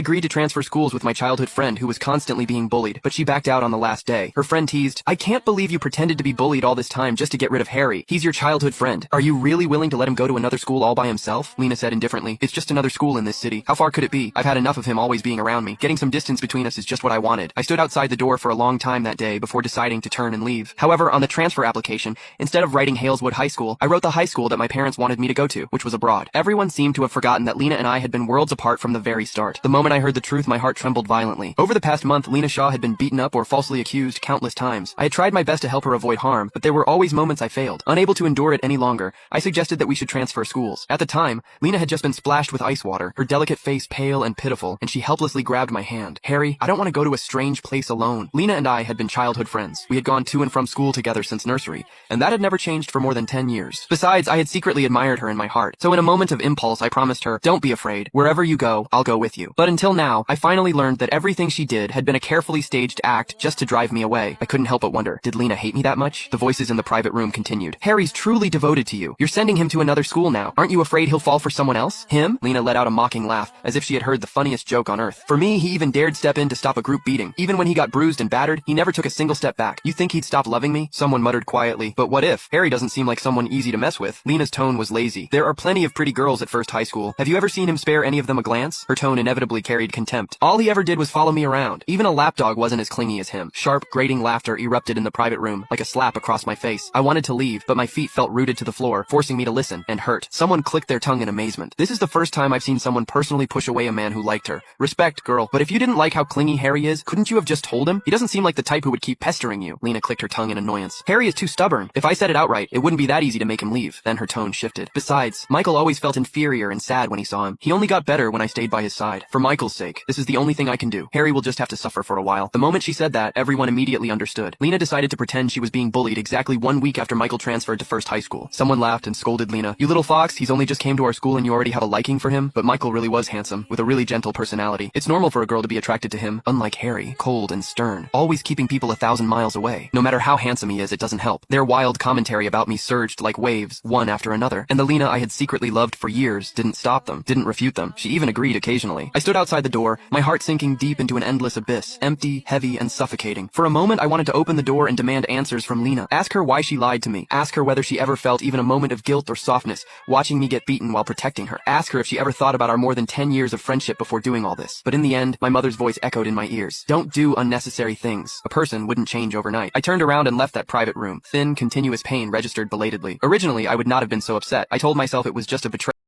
agreed to transfer schools with my childhood friend who was constantly being bullied, but she backed out on the last day. Her friend teased, "I can't believe you pretended to be bullied all this time just to get rid of Harry. He's your childhood friend. Are you really willing to let him go to another school all by himself?" Lena said indifferently, "It's just another school in this city. How far could it be? I've had enough of him always being around me. Getting some distance between us is just what I wanted." I stood outside the door for a long time that day before deciding to turn and leave. However, on the transfer application, instead of writing Haleswood High School, I wrote the high school that my parents wanted me to go to, which was abroad. Everyone seemed to have forgotten that Lena and I had been worlds apart from the very start. The moment I heard the truth, my heart trembled violently. Over the past month, Lena Shaw had been beaten up or falsely accused countless times. I had tried my best to help her avoid harm, but there were always moments I failed. Unable to endure it any longer, I suggested that we should transfer schools. At the time, Lena had just been splashed with ice water, her delicate face pale and pitiful, and she helplessly grabbed my hand. "Harry, I don't want to go to a strange place alone." Lena and I had been childhood friends. We had gone to and from school together since nursery, and that had never changed for more than 10 years. Besides, I had secretly admired her in my heart, so in a moment of impulse I promised her, "Don't be afraid. Wherever you go, I'll go with you." But until now, I finally learned that everything she did had been a carefully staged act just to drive me away. I couldn't help but wonder, did Lena hate me that much? The voices in the private room continued. "Harry's truly devoted to you. You're sending him to another school now. Aren't you afraid he'll fall for someone else?" "Him?" Lena let out a mocking laugh, as if she had heard the funniest joke on earth. "For me, he even dared step in to stop a group beating. Even when he got bruised and battered, he never took a single step back. You think he'd stop loving me?" Someone muttered quietly, "But what if? Harry doesn't seem like someone easy to mess with." Lena's tone was lazy. "There are plenty of pretty girls at First High School. Have you ever seen him spare any of them a glance?" Her tone inevitably carried contempt. "All he ever did was follow me around. Even a lapdog wasn't as clingy as him." Sharp, grating laughter erupted in the private room, like a slap across my face. I wanted to leave, but my feet felt rooted to the floor, forcing me to listen, and hurt. Someone clicked their tongue in amazement. "This is the first time I've seen someone personally push away a man who liked her. Respect, girl, but if you didn't like how clingy Harry is, couldn't you have just told him? He doesn't seem like the type who would keep pestering you." Lena clicked her tongue in annoyance. "Harry is too stubborn. If I said it outright, it wouldn't be that easy to make him leave." Then her tone shifted. "Besides, Michael always felt inferior and sad when he saw him. He only got better when I stayed by his side. For Michael's sake, this is the only thing I can do. Harry will just have to suffer for a while." The moment she said that, everyone immediately understood. Lena decided to pretend she was being bullied exactly 1 week after Michael transferred to First High School. Someone laughed and scolded Lena. "You little fox, he's only just came to our school and you already have a liking for him?" But Michael really was handsome, with a really gentle personality. It's normal for a girl to be attracted to him, unlike Harry, cold and stern, always keeping people 1,000 miles away. No matter how handsome he is, it doesn't help. Their wild commentary about me surged like waves, one after another, and the Lena I had secretly loved for years didn't stop them, didn't refute them. She even agreed occasionally. I stood outside the door, my heart sinking deep into an endless abyss, empty, heavy, and suffocating. For a moment I wanted to open the door and demand answers from Lena. Ask her why she lied to me. Ask her whether she ever felt even a moment of guilt or softness watching me get beaten while protecting her. Ask her if she ever thought about our more than 10 years of friendship before doing all this. But in the end, my mother's voice echoed in my ears. "Don't do unnecessary things. A person wouldn't change overnight." I turned around and left that private room. Thin, continuous pain registered belatedly. Originally, I would not have been so upset. I told myself it was just a betrayal.